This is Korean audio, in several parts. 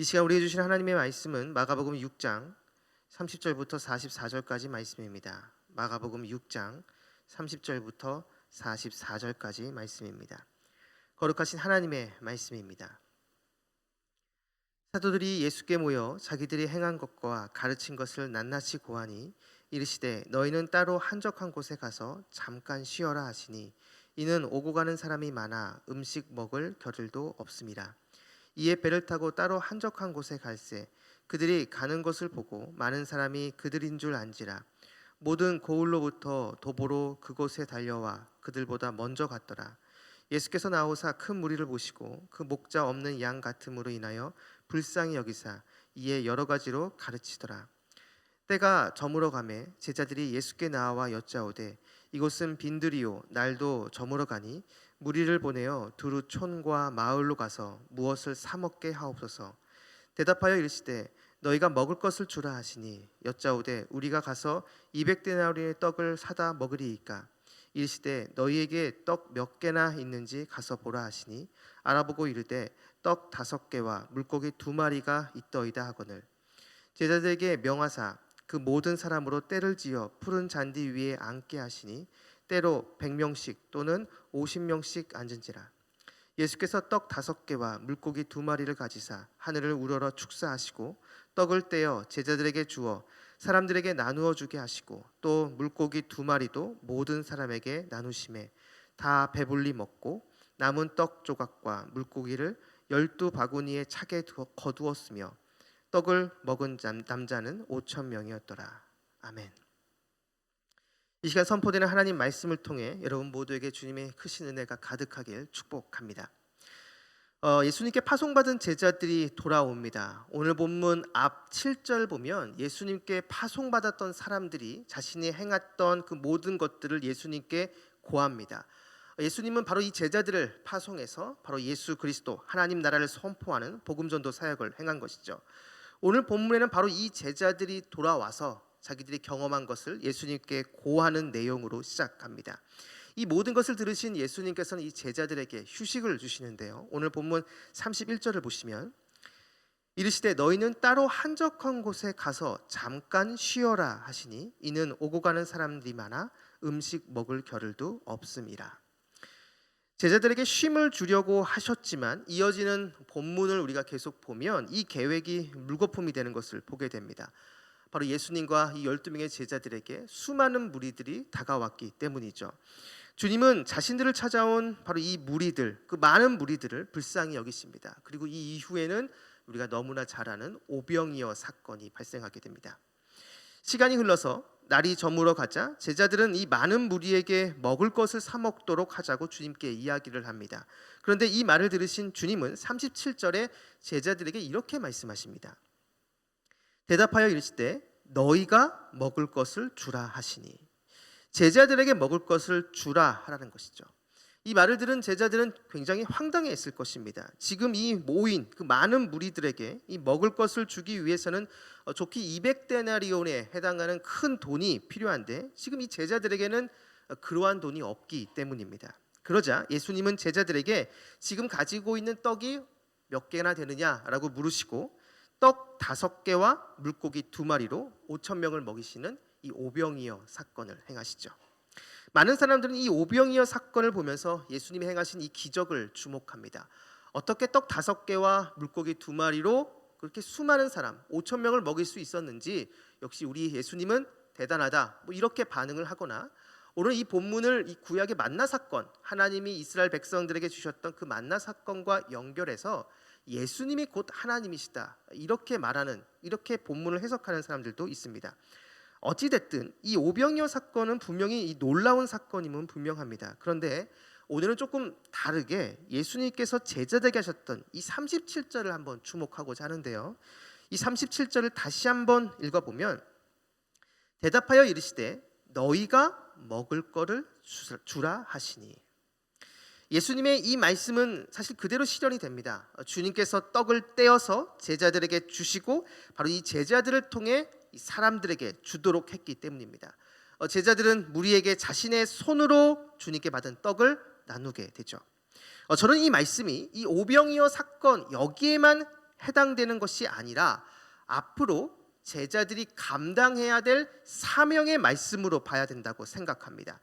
이 시간 우리에게 주신 하나님의 말씀은 마가복음 6장 30절부터 44절까지 말씀입니다. 마가복음 6장 30절부터 44절까지 말씀입니다. 거룩하신 하나님의 말씀입니다. 사도들이 예수께 모여 자기들이 행한 것과 가르친 것을 낱낱이 고하니 이르시되 너희는 따로 한적한 곳에 가서 잠깐 쉬어라 하시니 이는 오고 가는 사람이 많아 음식 먹을 겨를도 없음이라. 이에 배를 타고 따로 한적한 곳에 갈새 그들이 가는 것을 보고 많은 사람이 그들인 줄 안지라. 모든 고을로부터 도보로 그곳에 달려와 그들보다 먼저 갔더라. 예수께서 나오사 큰 무리를 보시고 그 목자 없는 양 같음으로 인하여 불쌍히 여기사 이에 여러 가지로 가르치더라. 때가 저물어 가매 제자들이 예수께 나와 여짜오되 이곳은 빈들이요 날도 저물어 가니 무리를 보내어 두루 촌과 마을로 가서 무엇을 사 먹게 하옵소서. 대답하여 이르시되 너희가 먹을 것을 주라 하시니 여짜오되 우리가 가서 200데나리의 떡을 사다 먹으리이까. 이르시되 너희에게 떡 몇 개나 있는지 가서 보라 하시니 알아보고 이르되 떡 5개와 물고기 2마리가 있더이다 하거늘. 제자들에게 명하사 그 모든 사람으로 때를 지어 푸른 잔디 위에 앉게 하시니 때로 100명씩 또는 50명씩 앉은지라. 예수께서 떡 5개와 물고기 2마리를 가지사 하늘을 우러러 축사하시고 떡을 떼어 제자들에게 주어 사람들에게 나누어 주게 하시고 또 물고기 2마리도 모든 사람에게 나누심에 다 배불리 먹고 남은 떡 조각과 물고기를 12바구니에 차게 거두었으며 떡을 먹은 남자는 5,000명이었더라. 아멘. 이 시간 선포되는 하나님 말씀을 통해 여러분 모두에게 주님의 크신 은혜가 가득하길 축복합니다. 예수님께 파송받은 제자들이 돌아옵니다. 오늘 본문 앞 7절 보면 예수님께 파송받았던 사람들이 자신이 행했던 그 모든 것들을 예수님께 고합니다. 예수님은 바로 이 제자들을 파송해서 바로 예수 그리스도 하나님 나라를 선포하는 복음전도 사역을 행한 것이죠. 오늘 본문에는 바로 이 제자들이 돌아와서 자기들이 경험한 것을 예수님께 고하는 내용으로 시작합니다. 이 모든 것을 들으신 예수님께서는 이 제자들에게 휴식을 주시는데요. 오늘 본문 31절을 보시면 이르시되 너희는 따로 한적한 곳에 가서 잠깐 쉬어라 하시니 이는 오고 가는 사람들이 많아 음식 먹을 겨를도 없음이라. 제자들에게 쉼을 주려고 하셨지만 이어지는 본문을 우리가 계속 보면 이 계획이 물거품이 되는 것을 보게 됩니다. 바로 예수님과 이 12명의 제자들에게 수많은 무리들이 다가왔기 때문이죠. 주님은 자신들을 찾아온 바로 이 무리들, 그 많은 무리들을 불쌍히 여기십니다. 그리고 이 이후에는 우리가 너무나 잘 아는 오병이어 사건이 발생하게 됩니다. 시간이 흘러서 날이 저물어 가자 제자들은 이 많은 무리에게 먹을 것을 사 먹도록 하자고 주님께 이야기를 합니다. 그런데 이 말을 들으신 주님은 37절에 제자들에게 이렇게 말씀하십니다. 대답하여 이르시되 너희가 먹을 것을 주라 하시니. 제자들에게 먹을 것을 주라 하라는 것이죠. 이 말을 들은 제자들은 굉장히 황당해했을 것입니다. 지금 이 모인 그 많은 무리들에게 이 먹을 것을 주기 위해서는 좋기 200데나리온에 해당하는 큰 돈이 필요한데 지금 이 제자들에게는 그러한 돈이 없기 때문입니다. 그러자 예수님은 제자들에게 지금 가지고 있는 떡이 몇 개나 되느냐라고 물으시고 떡 5개와 물고기 2마리로 5,000명을 먹이시는 이 오병이어 사건을 행하시죠. 많은 사람들은 이 오병이어 사건을 보면서 예수님이 행하신 이 기적을 주목합니다. 어떻게 떡 5개와 물고기 2마리로 그렇게 수많은 사람 5,000명을 먹일 수 있었는지 역시 우리 예수님은 대단하다 이렇게 반응을 하거나 오늘 이 본문을 이 구약의 만나 사건 하나님이 이스라엘 백성들에게 주셨던 그 만나 사건과 연결해서 예수님이 곧 하나님이시다 이렇게 말하는 이렇게 본문을 해석하는 사람들도 있습니다. 어찌됐든 이 오병이어 사건은 분명히 이 놀라운 사건임은 분명합니다. 그런데 오늘은 조금 다르게 예수님께서 제자들에게 하셨던 이 37절을 한번 주목하고자 하는데요. 이 37절을 다시 한번 읽어보면 대답하여 이르시되 너희가 먹을 거를 주라 하시니. 예수님의 이 말씀은 사실 그대로 실현이 됩니다. 주님께서 떡을 떼어서 제자들에게 주시고 바로 이 제자들을 통해 이 사람들에게 주도록 했기 때문입니다. 제자들은 무리에게 자신의 손으로 주님께 받은 떡을 나누게 되죠. 저는 이 말씀이 이 오병이어 사건 여기에만 해당되는 것이 아니라 앞으로 제자들이 감당해야 될 사명의 말씀으로 봐야 된다고 생각합니다.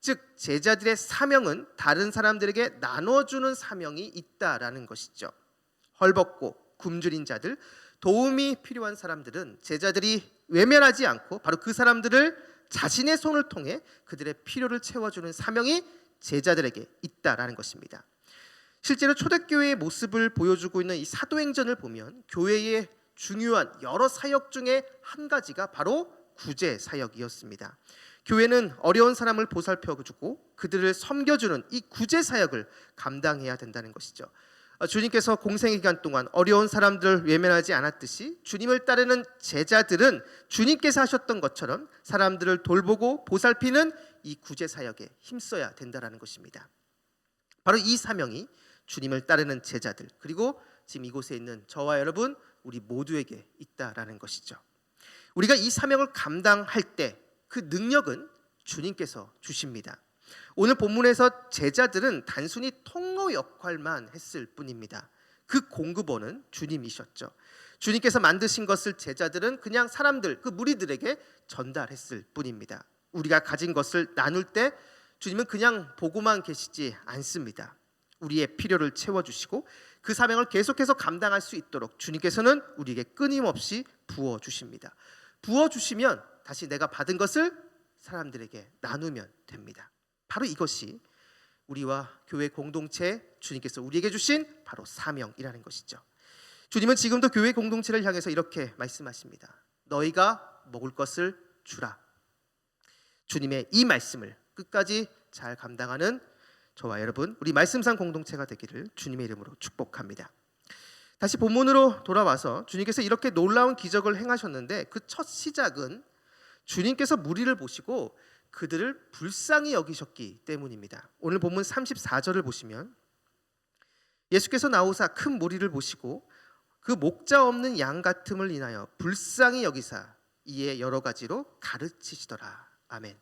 즉 제자들의 사명은 다른 사람들에게 나눠주는 사명이 있다라는 것이죠. 헐벗고 굶주린 자들, 도움이 필요한 사람들은 제자들이 외면하지 않고 바로 그 사람들을 자신의 손을 통해 그들의 필요를 채워주는 사명이 제자들에게 있다라는 것입니다. 실제로 초대교회의 모습을 보여주고 있는 이 사도행전을 보면 교회의 중요한 여러 사역 중에 한 가지가 바로 구제 사역이었습니다. 교회는 어려운 사람을 보살펴주고 그들을 섬겨주는 이 구제 사역을 감당해야 된다는 것이죠. 주님께서 공생 기간 동안 어려운 사람들을 외면하지 않았듯이 주님을 따르는 제자들은 주님께서 하셨던 것처럼 사람들을 돌보고 보살피는 이 구제 사역에 힘써야 된다는 것입니다. 바로 이 사명이 주님을 따르는 제자들 그리고 지금 이곳에 있는 저와 여러분 우리 모두에게 있다라는 것이죠. 우리가 이 사명을 감당할 때 그 능력은 주님께서 주십니다. 오늘 본문에서 제자들은 단순히 통로 역할만 했을 뿐입니다. 그 공급원은 주님이셨죠. 주님께서 만드신 것을 제자들은 그냥 사람들, 그 무리들에게 전달했을 뿐입니다. 우리가 가진 것을 나눌 때 주님은 그냥 보고만 계시지 않습니다. 우리의 필요를 채워주시고 그 사명을 계속해서 감당할 수 있도록 주님께서는 우리에게 끊임없이 부어주십니다. 부어주시면 다시 내가 받은 것을 사람들에게 나누면 됩니다. 바로 이것이 우리와 교회 공동체 주님께서 우리에게 주신 바로 사명이라는 것이죠. 주님은 지금도 교회 공동체를 향해서 이렇게 말씀하십니다. 너희가 먹을 것을 주라. 주님의 이 말씀을 끝까지 잘 감당하는 저와 여러분 우리 말씀상 공동체가 되기를 주님의 이름으로 축복합니다. 다시 본문으로 돌아와서 주님께서 이렇게 놀라운 기적을 행하셨는데 그 첫 시작은 주님께서 무리를 보시고 그들을 불쌍히 여기셨기 때문입니다. 오늘 본문 34절을 보시면 예수께서 나오사 큰 무리를 보시고 그 목자 없는 양 같음을 인하여 불쌍히 여기사 이에 여러 가지로 가르치시더라. 아멘.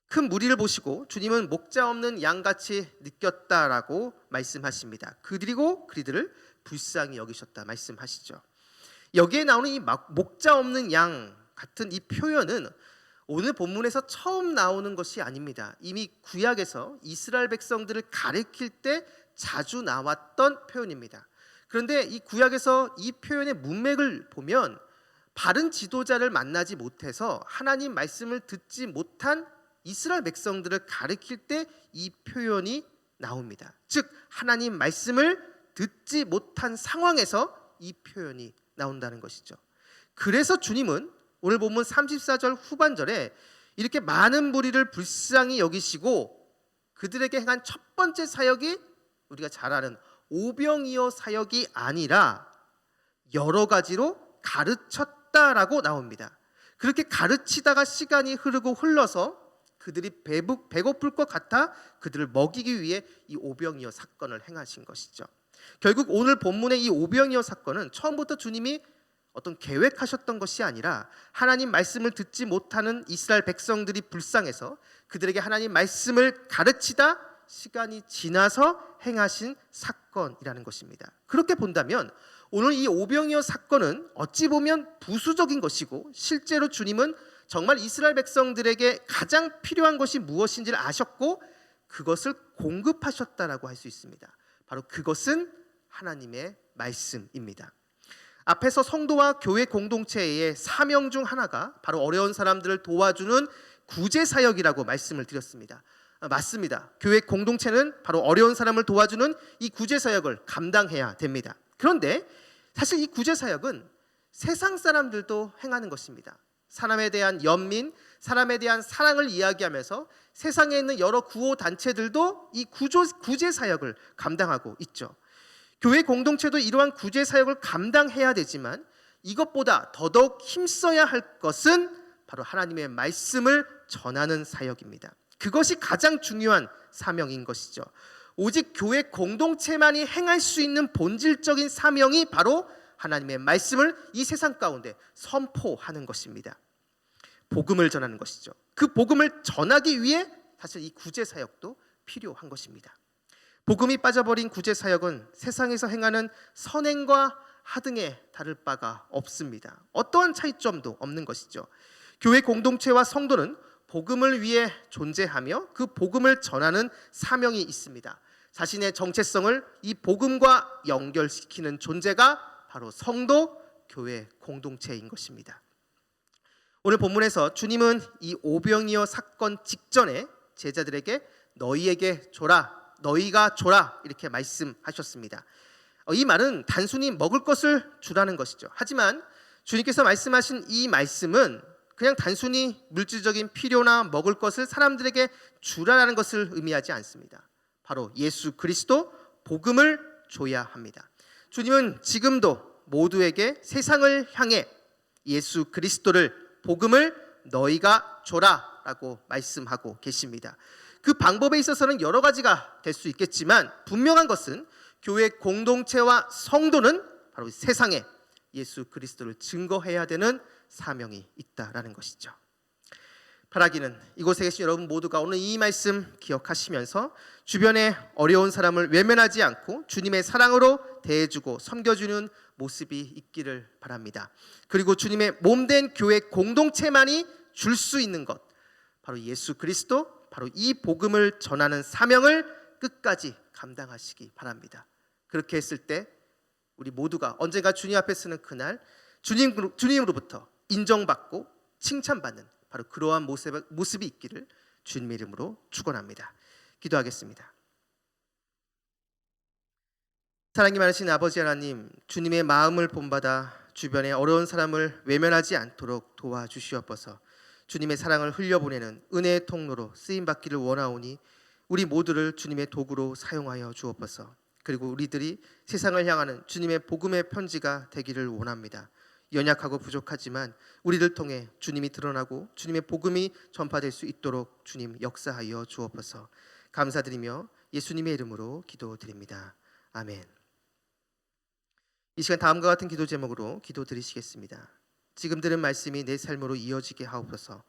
큰 무리를 보시고 주님은 목자 없는 양같이 느꼈다라고 말씀하십니다. 그리고 그들을 불쌍히 여기셨다 말씀하시죠. 여기에 나오는 이 목자 없는 양 같은 이 표현은 오늘 본문에서 처음 나오는 것이 아닙니다. 이미 구약에서 이스라엘 백성들을 가리킬 때 자주 나왔던 표현입니다. 그런데 이 구약에서 이 표현의 문맥을 보면 바른 지도자를 만나지 못해서 하나님 말씀을 듣지 못한 이스라엘 백성들을 가리킬 때 이 표현이 나옵니다. 즉 하나님 말씀을 듣지 못한 상황에서 이 표현이 나온다는 것이죠. 그래서 주님은 오늘 본문 34절 후반절에 이렇게 많은 무리를 불쌍히 여기시고 그들에게 행한 첫 번째 사역이 우리가 잘 아는 오병이어 사역이 아니라 여러 가지로 가르쳤다라고 나옵니다. 그렇게 가르치다가 시간이 흐르고 흘러서 그들이 배고플 것 같아 그들을 먹이기 위해 이 오병이어 사건을 행하신 것이죠. 결국 오늘 본문의 이 오병이어 사건은 처음부터 주님이 어떤 계획하셨던 것이 아니라 하나님 말씀을 듣지 못하는 이스라엘 백성들이 불쌍해서 그들에게 하나님 말씀을 가르치다 시간이 지나서 행하신 사건이라는 것입니다. 그렇게 본다면 오늘 이 오병이어 사건은 어찌 보면 부수적인 것이고 실제로 주님은 정말 이스라엘 백성들에게 가장 필요한 것이 무엇인지를 아셨고 그것을 공급하셨다라고 할 수 있습니다. 바로 그것은 하나님의 말씀입니다. 앞에서 성도와 교회 공동체의 사명 중 하나가 바로 어려운 사람들을 도와주는 구제 사역이라고 말씀을 드렸습니다. 맞습니다. 교회 공동체는 바로 어려운 사람을 도와주는 이 구제 사역을 감당해야 됩니다. 그런데 사실 이 구제 사역은 세상 사람들도 행하는 것입니다. 사람에 대한 연민, 사람에 대한 사랑을 이야기하면서 세상에 있는 여러 구호 단체들도 이 구제 사역을 감당하고 있죠. 교회 공동체도 이러한 구제 사역을 감당해야 되지만 이것보다 더더욱 힘써야 할 것은 바로 하나님의 말씀을 전하는 사역입니다. 그것이 가장 중요한 사명인 것이죠. 오직 교회 공동체만이 행할 수 있는 본질적인 사명이 바로 하나님의 말씀을 이 세상 가운데 선포하는 것입니다. 복음을 전하는 것이죠. 그 복음을 전하기 위해 사실 이 구제 사역도 필요한 것입니다. 복음이 빠져버린 구제 사역은 세상에서 행하는 선행과 하등에 다를 바가 없습니다. 어떠한 차이점도 없는 것이죠. 교회 공동체와 성도는 복음을 위해 존재하며 그 복음을 전하는 사명이 있습니다. 자신의 정체성을 이 복음과 연결시키는 존재가 바로 성도, 교회 공동체인 것입니다. 오늘 본문에서 주님은 이 오병이어 사건 직전에 제자들에게 너희에게 줘라, 너희가 줘라 이렇게 말씀하셨습니다. 이 말은 단순히 먹을 것을 주라는 것이죠. 하지만 주님께서 말씀하신 이 말씀은 그냥 단순히 물질적인 필요나 먹을 것을 사람들에게 주라는 것을 의미하지 않습니다. 바로 예수 그리스도 복음을 줘야 합니다. 주님은 지금도 모두에게 세상을 향해 예수 그리스도를 복음을 너희가 줘라라고 말씀하고 계십니다. 그 방법에 있어서는 여러 가지가 될 수 있겠지만 분명한 것은 교회 공동체와 성도는 바로 세상에 예수 그리스도를 증거해야 되는 사명이 있다라는 것이죠. 바라기는 이곳에 계신 여러분 모두가 오늘 이 말씀 기억하시면서 주변에 어려운 사람을 외면하지 않고 주님의 사랑으로 대해주고 섬겨주는 모습이 있기를 바랍니다. 그리고 주님의 몸된 교회 공동체만이 줄 수 있는 것, 바로 예수 그리스도, 바로 이 복음을 전하는 사명을 끝까지 감당하시기 바랍니다. 그렇게 했을 때 우리 모두가 언젠가 주님 앞에 서는 그날 주님으로부터 인정받고 칭찬받는 바로 그러한 모습이 있기를 주님의 이름으로 축원합니다. 기도하겠습니다. 사랑이 많으신 아버지 하나님, 주님의 마음을 본받아 주변에 어려운 사람을 외면하지 않도록 도와주시옵소서. 주님의 사랑을 흘려보내는 은혜의 통로로 쓰임받기를 원하오니 우리 모두를 주님의 도구로 사용하여 주옵소서. 그리고 우리들이 세상을 향하는 주님의 복음의 편지가 되기를 원합니다. 연약하고 부족하지만 우리를 통해 주님이 드러나고 주님의 복음이 전파될 수 있도록 주님 역사하여 주옵소서. 감사드리며 예수님의 이름으로 기도드립니다. 아멘. 이 시간 다음과 같은 기도 제목으로 기도드리시겠습니다. 지금 들은 말씀이 내 삶으로 이어지게 하옵소서.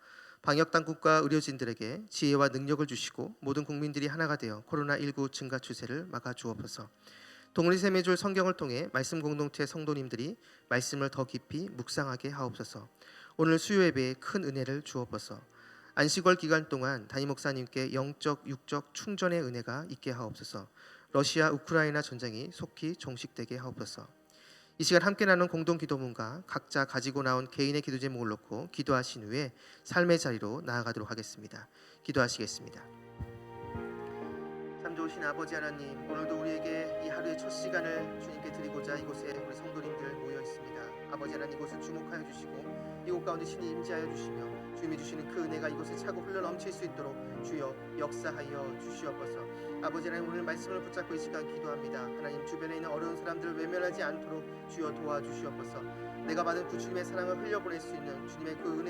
방역당국과 의료진들에게 지혜와 능력을 주시고 모든 국민들이 하나가 되어 코로나19 증가 추세를 막아주옵소서. 동리샘의 줄 성경을 통해 말씀 공동체 성도님들이 말씀을 더 깊이 묵상하게 하옵소서. 오늘 수요 예배에 큰 은혜를 주옵소서. 안식월 기간 동안 담임 목사님께 영적 육적 충전의 은혜가 있게 하옵소서. 러시아 우크라이나 전쟁이 속히 종식되게 하옵소서. 이 시간 함께 나눈 공동 기도문과 각자 가지고 나온 개인의 기도 제목을 놓고 기도하신 후에 삶의 자리로 나아가도록 하겠습니다. 기도하시겠습니다. 참 좋으신 아버지 하나님, 오늘도 우리에게 이 하루의 첫 시간을 주님께 드리고자 이곳에 우리 성도님들 모여 있습니다. 아버지 하나님, 이곳을 주목하여 주시고 이곳 가운데 신이 임재하여 주시며 주님이 주시는 그 은혜가 이곳에 차고 흘러 넘칠 수 있도록 주여 역사하여 주시옵소서. 아버지 하나님, 오늘 말씀을 붙잡고 이 시간 기도합니다. 하나님, 주변에 있는 어려운 사람들을 외면하지 않도록 주여 도와주시옵소서. 내가 받은 그 주님의 사랑을 흘려보낼 수 있는 주님의 그 은혜의